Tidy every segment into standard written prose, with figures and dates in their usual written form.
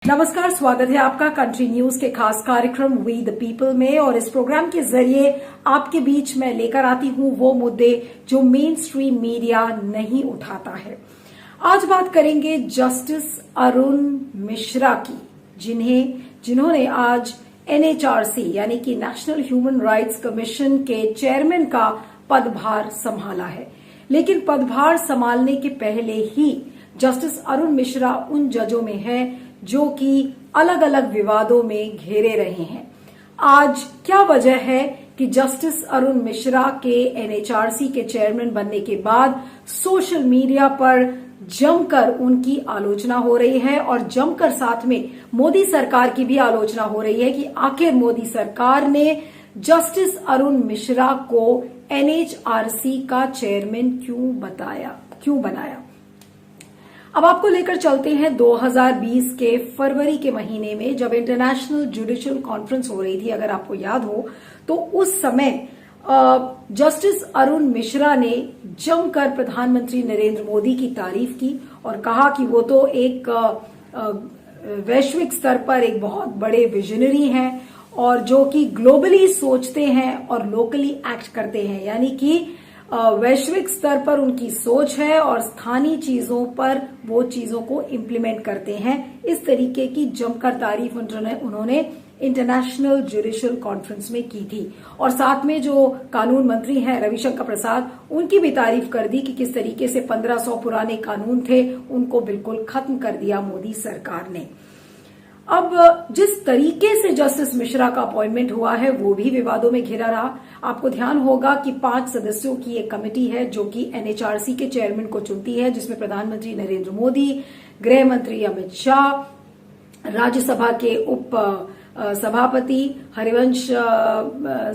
नमस्कार, स्वागत है आपका कंट्री न्यूज के खास कार्यक्रम वी द पीपल में। और इस प्रोग्राम के जरिए आपके बीच मैं लेकर आती हूं वो मुद्दे जो मेन स्ट्रीम मीडिया नहीं उठाता है। आज बात करेंगे जस्टिस अरुण मिश्रा की, जिन्होंने आज एनएचआरसी यानी कि नेशनल ह्यूमन राइट्स कमीशन के चेयरमैन का पदभार संभाला है। लेकिन पदभार संभालने के पहले ही जस्टिस अरुण मिश्रा उन जजों में है जो कि अलग अलग विवादों में घेरे रहे हैं। आज क्या वजह है कि जस्टिस अरुण मिश्रा के एनएचआरसी के चेयरमैन बनने के बाद सोशल मीडिया पर जमकर उनकी आलोचना हो रही है और जमकर साथ में मोदी सरकार की भी आलोचना हो रही है कि आखिर मोदी सरकार ने जस्टिस अरुण मिश्रा को एनएचआरसी का चेयरमैन क्यों बनाया। अब आपको लेकर चलते हैं 2020 के फरवरी के महीने में, जब इंटरनेशनल जुडिशियल कॉन्फ्रेंस हो रही थी। अगर आपको याद हो तो उस समय जस्टिस अरुण मिश्रा ने जमकर प्रधानमंत्री नरेंद्र मोदी की तारीफ की और कहा कि वो तो एक वैश्विक स्तर पर एक बहुत बड़े विजनरी हैं और जो कि ग्लोबली सोचते हैं और लोकली एक्ट करते हैं, यानी कि वैश्विक स्तर पर उनकी सोच है और स्थानीय चीजों पर वो चीजों को इम्प्लीमेंट करते हैं। इस तरीके की जमकर तारीफ उन्होंने इंटरनेशनल जुडिशियल कॉन्फ्रेंस में की थी। और साथ में जो कानून मंत्री हैं रविशंकर प्रसाद, उनकी भी तारीफ कर दी कि किस तरीके से 1500 पुराने कानून थे उनको बिल्कुल खत्म कर दिया मोदी सरकार ने। अब जिस तरीके से जस्टिस मिश्रा का अपॉइंटमेंट हुआ है वो भी विवादों में घिरा रहा। आपको ध्यान होगा कि 5 सदस्यों की एक कमेटी है जो कि एनएचआरसी के चेयरमैन को चुनती है, जिसमें प्रधानमंत्री नरेंद्र मोदी, गृह मंत्री अमित शाह, राज्यसभा के उप सभापति हरिवंश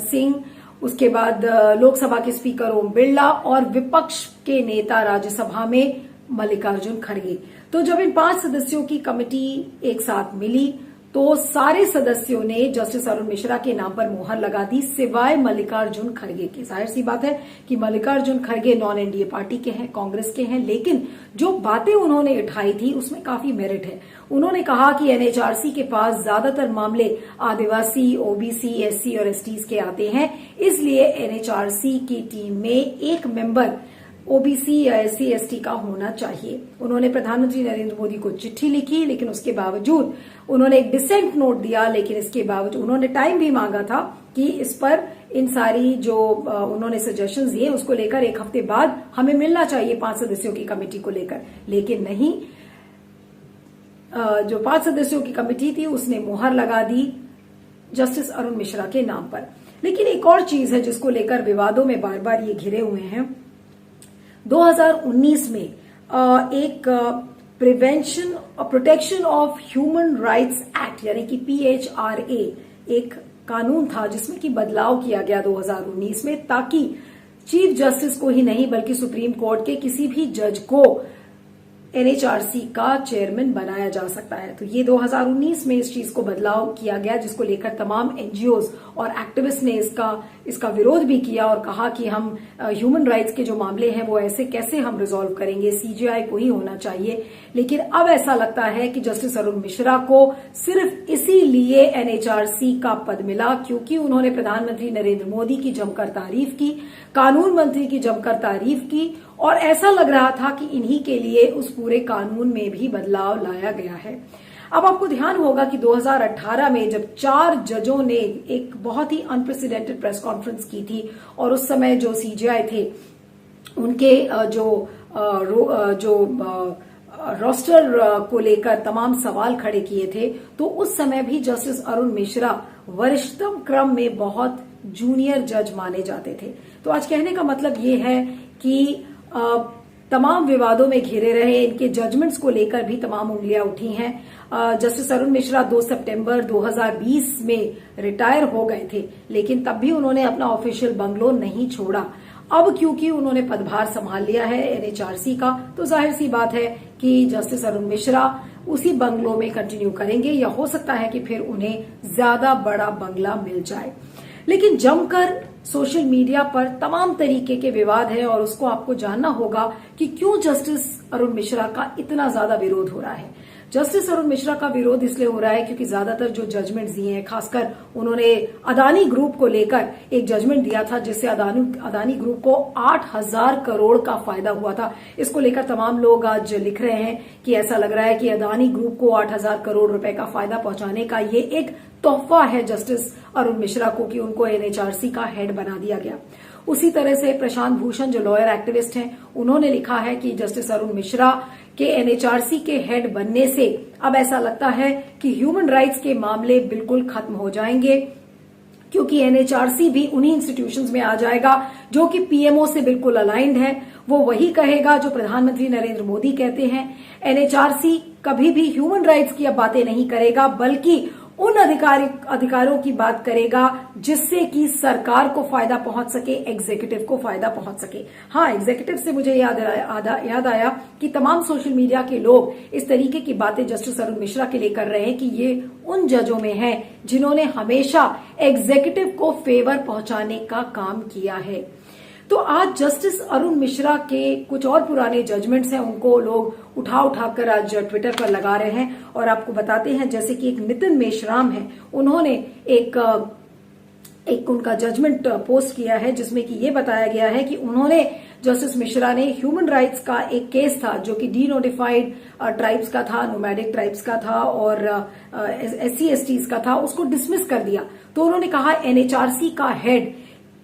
सिंह, उसके बाद लोकसभा के स्पीकर ओम बिरला और विपक्ष के नेता राज्यसभा में मल्लिकार्जुन खड़गे। तो जब इन 5 सदस्यों की कमेटी एक साथ मिली तो सारे सदस्यों ने जस्टिस अरुण मिश्रा के नाम पर मुहर लगा दी, सिवाय मल्लिकार्जुन खड़गे की। जाहिर सी बात है कि मल्लिकार्जुन खड़गे नॉन एनडीए पार्टी के हैं, कांग्रेस के हैं, लेकिन जो बातें उन्होंने उठाई थी उसमें काफी मेरिट है। उन्होंने कहा कि एनएचआरसी के पास ज्यादातर मामले आदिवासी, ओबीसी, एससी और एसटीज के आते हैं, इसलिए एनएचआरसी की टीम में एक मेंबर ओबीसी या एससी एसटी का होना चाहिए। उन्होंने प्रधानमंत्री नरेंद्र मोदी को चिट्ठी लिखी, लेकिन उसके बावजूद उन्होंने एक डिसेंट नोट दिया, लेकिन इसके बावजूद उन्होंने टाइम भी मांगा था कि इस पर इन सारी जो उन्होंने सजेशंस दिए उसको लेकर 1 हफ्ते बाद हमें मिलना चाहिए 5 सदस्यों की कमेटी को लेकर। लेकिन नहीं, जो 5 सदस्यों की कमेटी थी उसने मुहर लगा दी जस्टिस अरुण मिश्रा के नाम पर। लेकिन एक और चीज है जिसको लेकर विवादों में बार बार ये घिरे हुए हैं। 2019 में एक protection of human rights act यानी कि PHRA एक कानून था जिसमें कि बदलाव किया गया 2019 में, ताकि चीफ जस्टिस को ही नहीं बल्कि सुप्रीम कोर्ट के किसी भी जज को एनएचआरसी का चेयरमैन बनाया जा सकता है। तो ये 2019 में इस चीज को बदलाव किया गया, जिसको लेकर तमाम एनजीओज और एक्टिविस्ट ने इसका विरोध भी किया और कहा कि हम ह्यूमन राइट्स के जो मामले हैं वो ऐसे कैसे हम रिजॉल्व करेंगे, सीजीआई को ही होना चाहिए। लेकिन अब ऐसा लगता है कि जस्टिस अरुण मिश्रा को सिर्फ इसीलिए एनएचआरसी का पद मिला क्योंकि उन्होंने प्रधानमंत्री नरेंद्र मोदी की जमकर तारीफ की, कानून मंत्री की जमकर तारीफ की और ऐसा लग रहा था कि इन्हीं के लिए उस पूरे कानून में भी बदलाव लाया गया है। अब आपको ध्यान होगा कि 2018 में जब 4 जजों ने एक बहुत ही अनप्रेसिडेंटेड प्रेस कॉन्फ्रेंस की थी और उस समय जो सीजीआई थे उनके जो रोस्टर को लेकर तमाम सवाल खड़े किए थे, तो उस समय भी जस्टिस अरुण मिश्रा वरिष्ठतम क्रम में बहुत जूनियर जज माने जाते थे। तो आज कहने का मतलब ये है कि तमाम विवादों में घिरे रहे, इनके जजमेंट्स को लेकर भी तमाम उंगलियां उठी हैं। जस्टिस अरुण मिश्रा 2 सितंबर 2020 में रिटायर हो गए थे, लेकिन तब भी उन्होंने अपना ऑफिशियल बंगलो नहीं छोड़ा। अब क्योंकि उन्होंने पदभार संभाल लिया है एनएचआरसी का, तो जाहिर सी बात है कि जस्टिस अरुण मिश्रा उसी बंगलो में कंटिन्यू करेंगे या हो सकता है कि फिर उन्हें ज्यादा बड़ा बंगला मिल जाए। लेकिन जमकर सोशल मीडिया पर तमाम तरीके के विवाद है और उसको आपको जानना होगा कि क्यों जस्टिस अरुण मिश्रा का इतना ज्यादा विरोध हो रहा है। जस्टिस अरुण मिश्रा का विरोध इसलिए हो रहा है क्योंकि ज्यादातर जो जजमेंट्स दिए हैं, खासकर उन्होंने अदानी ग्रुप को लेकर एक जजमेंट दिया था जिससे अदानी ग्रुप को 8,000 करोड़ का फायदा हुआ था। इसको लेकर तमाम लोग आज लिख रहे हैं कि ऐसा लग रहा है कि अदानी ग्रुप को 8,000 करोड़ रुपए का फायदा पहुंचाने का ये एक तोहफा है जस्टिस अरुण मिश्रा को कि उनको एनएचआरसी का हेड बना दिया गया। उसी तरह से प्रशांत भूषण जो लॉयर एक्टिविस्ट हैं, उन्होंने लिखा है कि जस्टिस अरुण मिश्रा के एनएचआरसी के हेड बनने से अब ऐसा लगता है कि ह्यूमन राइट्स के मामले बिल्कुल खत्म हो जाएंगे, क्योंकि एनएचआरसी भी उन्हीं इंस्टीट्यूशंस में आ जाएगा जो कि पीएमओ से बिल्कुल अलाइंड है। वो वही कहेगा जो प्रधानमंत्री नरेंद्र मोदी कहते हैं। एनएचआरसी कभी भी ह्यूमन राइट्स की अब बातें नहीं करेगा, बल्कि उन अधिकारों की बात करेगा जिससे कि सरकार को फायदा पहुंच सके, एग्जीक्यूटिव को फायदा पहुंच सके। हाँ, एग्जीक्यूटिव से मुझे याद आया कि तमाम सोशल मीडिया के लोग इस तरीके की बातें जस्टिस अरुण मिश्रा के लिए कर रहे हैं कि ये उन जजों में हैं जिन्होंने हमेशा एग्जीक्यूटिव को फेवर पहुंचाने का काम किया है। तो आज जस्टिस अरुण मिश्रा के कुछ और पुराने जजमेंट्स हैं, उनको लोग उठाकर आज ट्विटर पर लगा रहे हैं और आपको बताते हैं। जैसे कि एक नितिन मेश्राम है, उन्होंने एक उनका जजमेंट पोस्ट किया है जिसमें कि ये बताया गया है कि उन्होंने जस्टिस मिश्रा ने ह्यूमन राइट्स का एक केस था जो कि डीनोटिफाइड ट्राइब्स का था, नोमैडिक ट्राइब्स का था और SC STs का था, उसको डिसमिस कर दिया। तो उन्होंने कहा एनएचआरसी का हेड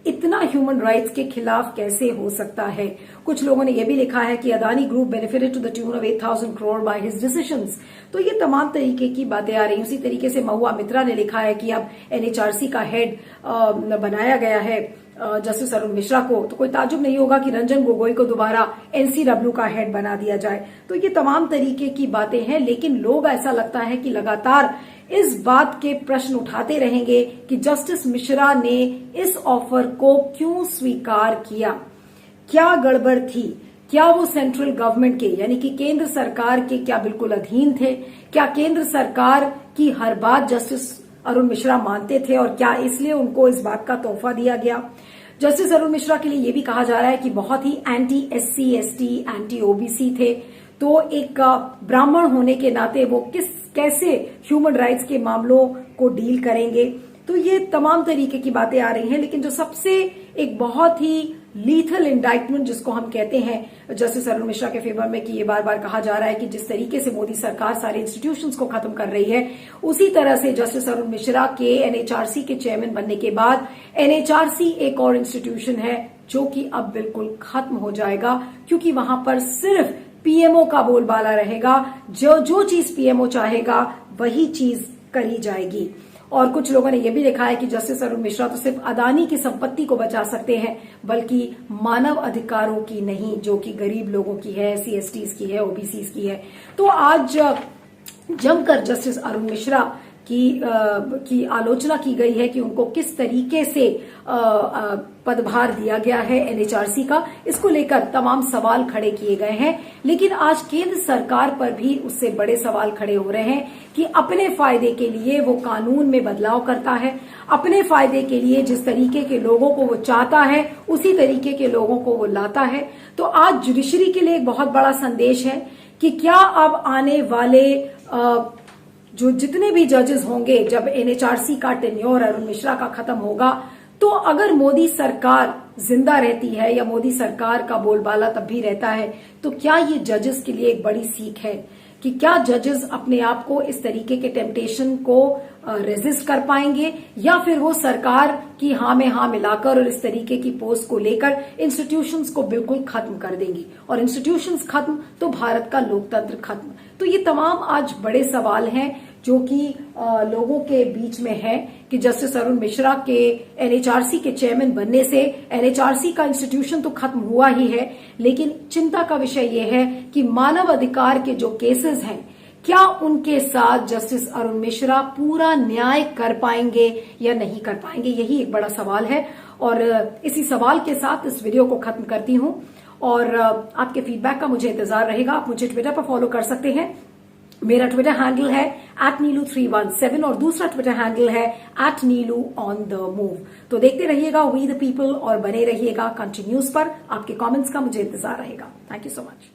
इतना ह्यूमन राइट्स के खिलाफ कैसे हो सकता है। कुछ लोगों ने यह भी लिखा है कि Adani group benefited to the tune of 8,000 crore by his decisions. तो ये तमाम तरीके की बातें आ रही हैं। उसी तरीके से महुआ मित्रा ने लिखा है कि अब एनएचआरसी का हेड बनाया गया है जस्टिस अरुण मिश्रा को, तो कोई ताजुब नहीं होगा कि रंजन गोगोई को दोबारा एनसीडब्ल्यू का हेड बना दिया जाए। तो ये तमाम तरीके की बातें हैं, लेकिन लोग ऐसा लगता है कि लगातार इस बात के प्रश्न उठाते रहेंगे कि जस्टिस मिश्रा ने इस ऑफर को क्यों स्वीकार किया, क्या गड़बड़ थी, क्या वो सेंट्रल गवर्नमेंट के यानी कि केंद्र सरकार के क्या बिल्कुल अधीन थे, क्या केंद्र सरकार की हर बात जस्टिस अरुण मिश्रा मानते थे और क्या इसलिए उनको इस बात का तोहफा दिया गया। जस्टिस अरुण मिश्रा के लिए यह भी कहा जा रहा है कि बहुत ही anti SC ST anti OBC थे, तो एक ब्राह्मण होने के नाते वो कैसे ह्यूमन राइट्स के मामलों को डील करेंगे। तो ये तमाम तरीके की बातें आ रही हैं, लेकिन जो सबसे एक बहुत ही लीथल इंडाइटमेंट जिसको हम कहते हैं जस्टिस अरुण मिश्रा के फेवर में, कि ये बार बार कहा जा रहा है कि जिस तरीके से मोदी सरकार सारे इंस्टीट्यूशंस को खत्म कर रही है, उसी तरह से जस्टिस अरुण मिश्रा के एनएचआरसी के चेयरमैन बनने के बाद एनएचआरसी एक और इंस्टीट्यूशन है जो कि अब बिल्कुल खत्म हो जाएगा, क्योंकि वहां पर सिर्फ पीएमओ का बोलबाला रहेगा। जो चीज पीएमओ चाहेगा वही चीज करी जाएगी। और कुछ लोगों ने यह भी लिखा है कि जस्टिस अरुण मिश्रा तो सिर्फ अदानी की संपत्ति को बचा सकते हैं, बल्कि मानव अधिकारों की नहीं, जो कि गरीब लोगों की है, SC STs की है, OBCs की है। तो आज जमकर जस्टिस अरुण मिश्रा की आलोचना की गई है कि उनको किस तरीके से पदभार दिया गया है एनएचआरसी का। इसको लेकर तमाम सवाल खड़े किए गए हैं, लेकिन आज केंद्र सरकार पर भी उससे बड़े सवाल खड़े हो रहे हैं कि अपने फायदे के लिए वो कानून में बदलाव करता है, अपने फायदे के लिए जिस तरीके के लोगों को वो चाहता है उसी तरीके के लोगों को वो लाता है। तो आज जुडिशरी के लिए एक बहुत बड़ा संदेश है कि क्या अब आने वाले जो जितने भी जजेस होंगे, जब एनएचआरसी का टेन्योर अरुण मिश्रा का खत्म होगा, तो अगर मोदी सरकार जिंदा रहती है या मोदी सरकार का बोलबाला तब भी रहता है, तो क्या ये जजेस के लिए एक बड़ी सीख है कि क्या जजेस अपने आप को इस तरीके के टेम्पटेशन को रेजिस्ट कर पाएंगे, या फिर वो सरकार की हाँ में हाँ मिलाकर और इस तरीके की पोस्ट को लेकर इंस्टीट्यूशंस को बिल्कुल खत्म कर देंगी, और इंस्टीट्यूशंस खत्म तो भारत का लोकतंत्र खत्म। तो ये तमाम आज बड़े सवाल हैं जो कि लोगों के बीच में है कि जस्टिस अरुण मिश्रा के एनएचआरसी के चेयरमैन बनने से एनएचआरसी का इंस्टीट्यूशन तो खत्म हुआ ही है, लेकिन चिंता का विषय यह है कि मानव अधिकार के जो केसेस हैं, क्या उनके साथ जस्टिस अरुण मिश्रा पूरा न्याय कर पाएंगे या नहीं कर पाएंगे, यही एक बड़ा सवाल है। और इसी सवाल के साथ इस वीडियो को खत्म करती हूं, और आपके फीडबैक का मुझे इंतजार रहेगा। आप मुझे ट्विटर पर फॉलो कर सकते हैं, मेरा ट्विटर हैंडल है @नीलू317 और दूसरा ट्विटर हैंडल है @नीलू_on_the_move। तो देखते रहिएगा वी द पीपल और बने रहिएगा कंट्री न्यूज पर। आपके कमेंट्स का मुझे इंतजार रहेगा। Thank you so much.